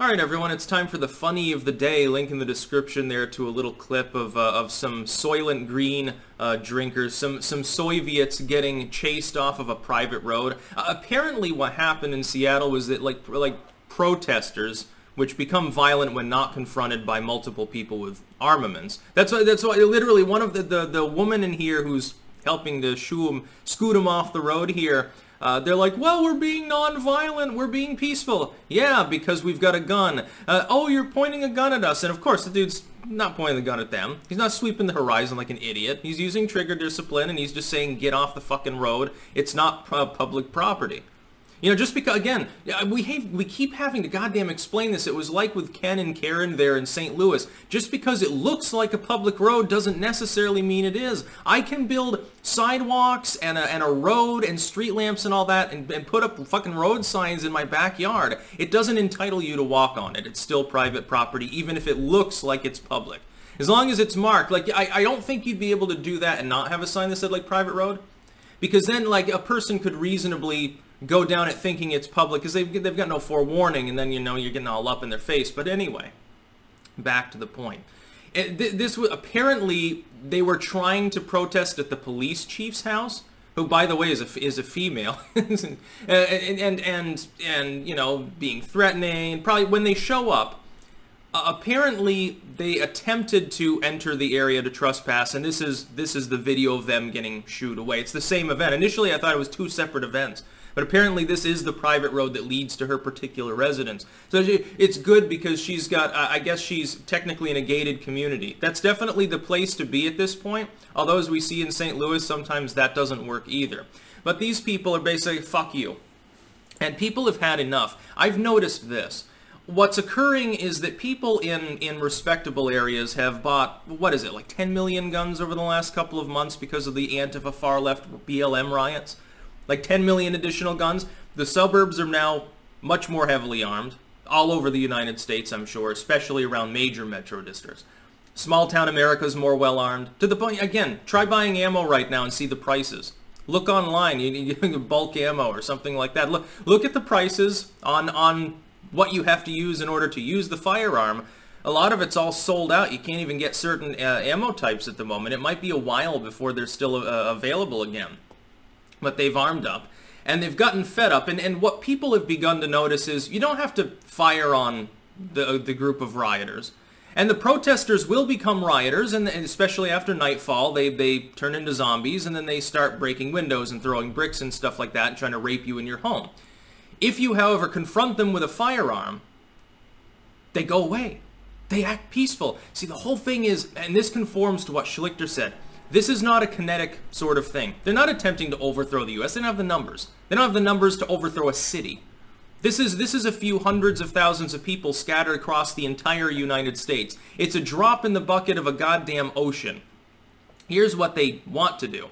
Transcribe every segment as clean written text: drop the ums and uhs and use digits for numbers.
Alright everyone, it's time for the funny of the day. Link in the description there to a little clip of some Soylent Green drinkers, some Soyviets getting chased off of a private road. Apparently what happened in Seattle was that like protesters, which become violent when not confronted by multiple people with armaments. That's why literally one of the woman in here who's helping to scoot him off the road here, they're like, well, we're being non-violent, we're being peaceful. Yeah, because we've got a gun. Oh, you're pointing a gun at us. And of course, the dude's not pointing the gun at them. He's not sweeping the horizon like an idiot. He's using trigger discipline, and he's just saying, get off the fucking road. It's not public property. You know, just because, again, we keep having to goddamn explain this. It was like with Ken and Karen there in St. Louis. Just because it looks like a public road doesn't necessarily mean it is. I can build sidewalks and a road and street lamps and all that and put up fucking road signs in my backyard. It doesn't entitle you to walk on it. It's still private property, even if it looks like it's public. As long as it's marked. Like, I don't think you'd be able to do that and not have a sign that said, like, private road. Because then, like, a person could reasonably go down it thinking it's public because they've got no forewarning, and then, you know, you're getting all up in their face. But anyway, back to the point. This was apparently they were trying to protest at the police chief's house, who, by the way, is a female, and you know, being threatening. Probably when they show up, apparently they attempted to enter the area to trespass, and this is the video of them getting shooed away. It's the same event. Initially, I thought it was two separate events. But apparently this is the private road that leads to her particular residence. So it's good because she's got, I guess she's technically in a gated community. That's definitely the place to be at this point. Although as we see in St. Louis, sometimes that doesn't work either. But these people are basically, fuck you. And people have had enough. I've noticed this. What's occurring is that people in respectable areas have bought, what is it, like 10 million guns over the last couple of months because of the Antifa far-left BLM riots? Like 10 million additional guns. The suburbs are now much more heavily armed. All over the United States, I'm sure, especially around major metro districts. Small town America is more well armed. To the point, again, try buying ammo right now and see the prices. Look online, you get bulk ammo or something like that. Look at the prices on what you have to use in order to use the firearm. A lot of it's all sold out. You can't even get certain ammo types at the moment. It might be a while before they're still available again. But they've armed up, and they've gotten fed up, and what people have begun to notice is you don't have to fire on the group of rioters. And the protesters will become rioters, and especially after nightfall, they turn into zombies, and then they start breaking windows and throwing bricks and stuff like that and trying to rape you in your home. If you, however, confront them with a firearm, they go away. They act peaceful. See, the whole thing is, and this conforms to what Schlichter said, this is not a kinetic sort of thing. They're not attempting to overthrow the U.S. They don't have the numbers. They don't have the numbers to overthrow a city. This is a few hundreds of thousands of people scattered across the entire United States. It's a drop in the bucket of a goddamn ocean. Here's what they want to do.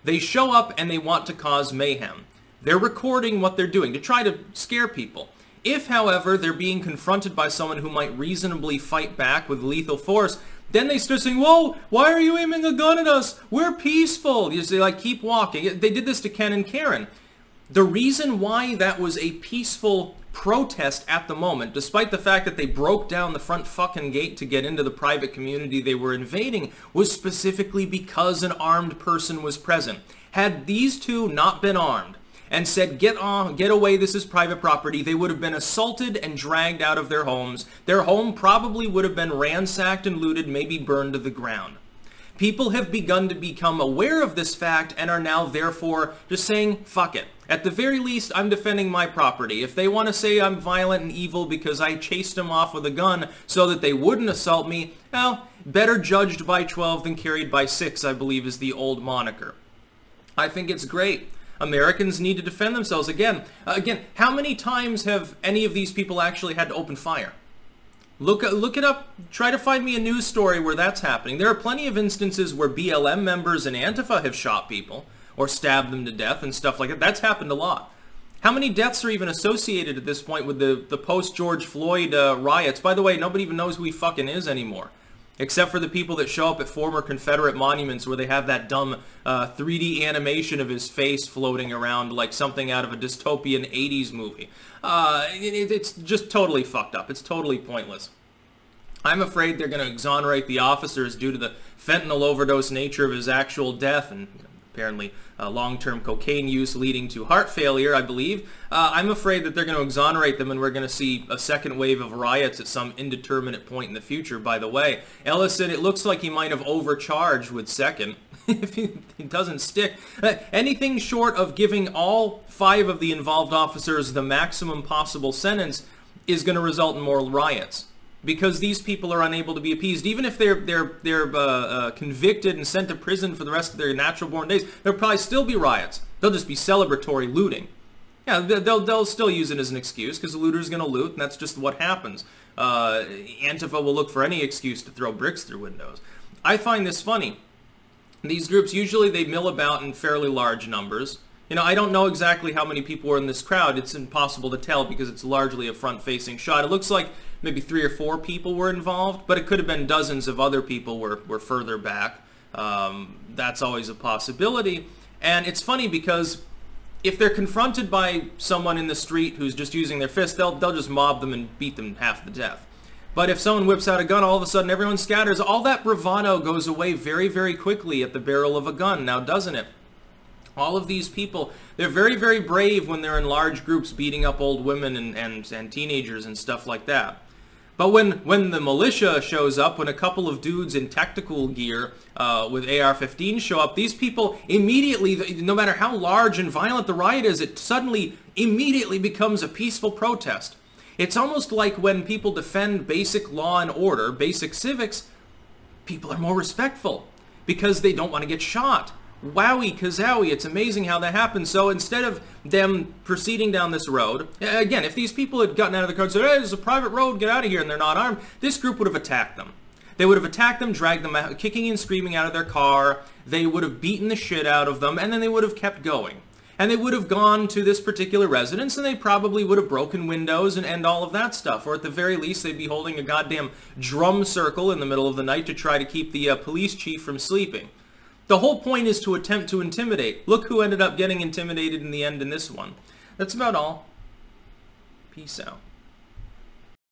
They show up and they want to cause mayhem. They're recording what they're doing to try to scare people. If, however, they're being confronted by someone who might reasonably fight back with lethal force, then they start saying, whoa, why are you aiming a gun at us? We're peaceful. You see, like, keep walking. They did this to Ken and Karen. The reason why that was a peaceful protest at the moment, despite the fact that they broke down the front fucking gate to get into the private community they were invading, was specifically because an armed person was present. Had these two not been armed, and said, get away, this is private property, they would have been assaulted and dragged out of their homes. Their home probably would have been ransacked and looted, maybe burned to the ground. People have begun to become aware of this fact and are now therefore just saying, fuck it. At the very least, I'm defending my property. If they want to say I'm violent and evil because I chased them off with a gun so that they wouldn't assault me, well, better judged by 12 than carried by 6, I believe is the old moniker. I think it's great. Americans need to defend themselves. Again, how many times have any of these people actually had to open fire? Look it up. Try to find me a news story where that's happening. There are plenty of instances where BLM members and Antifa have shot people or stabbed them to death and stuff like that. That's happened a lot. How many deaths are even associated at this point with the post-George Floyd riots? By the way, nobody even knows who he fucking is anymore. Except for the people that show up at former Confederate monuments where they have that dumb 3D animation of his face floating around like something out of a dystopian 80s movie. It's just totally fucked up. It's totally pointless. I'm afraid they're going to exonerate the officers due to the fentanyl overdose nature of his actual death and apparently long-term cocaine use leading to heart failure, I believe. I'm afraid that they're going to exonerate them and we're going to see a second wave of riots at some indeterminate point in the future, by the way. Ellison, it looks like he might have overcharged with second. If it doesn't stick. Anything short of giving all 5 of the involved officers the maximum possible sentence is going to result in more riots. Because these people are unable to be appeased. Even if they're convicted and sent to prison for the rest of their natural-born days, there'll probably still be riots. They'll just be celebratory looting. Yeah, they'll still use it as an excuse because the looter's going to loot, and that's just what happens. Antifa will look for any excuse to throw bricks through windows. I find this funny. These groups, usually they mill about in fairly large numbers. You know, I don't know exactly how many people were in this crowd. It's impossible to tell because it's largely a front-facing shot. It looks like maybe 3 or 4 people were involved, but it could have been dozens of other people were further back. That's always a possibility. And it's funny because if they're confronted by someone in the street who's just using their fist, they'll just mob them and beat them half to death. But if someone whips out a gun, all of a sudden everyone scatters. All that bravado goes away very, very quickly at the barrel of a gun, now doesn't it? All of these people, they're very, very brave when they're in large groups beating up old women and teenagers and stuff like that. But when the militia shows up, when a couple of dudes in tactical gear with AR-15 show up, these people immediately, no matter how large and violent the riot is, it suddenly immediately becomes a peaceful protest. It's almost like when people defend basic law and order, basic civics, people are more respectful because they don't want to get shot. Wowie kazowie, it's amazing how that happens. So instead of them proceeding down this road, again, if these people had gotten out of the car and said, hey, this is a private road, get out of here, and they're not armed, this group would have attacked them. They would have attacked them, dragged them out, kicking and screaming out of their car, they would have beaten the shit out of them, and then they would have kept going. And they would have gone to this particular residence, and they probably would have broken windows and all of that stuff. Or at the very least, they'd be holding a goddamn drum circle in the middle of the night to try to keep the police chief from sleeping. The whole point is to attempt to intimidate. Look who ended up getting intimidated in the end in this one. That's about all. Peace out.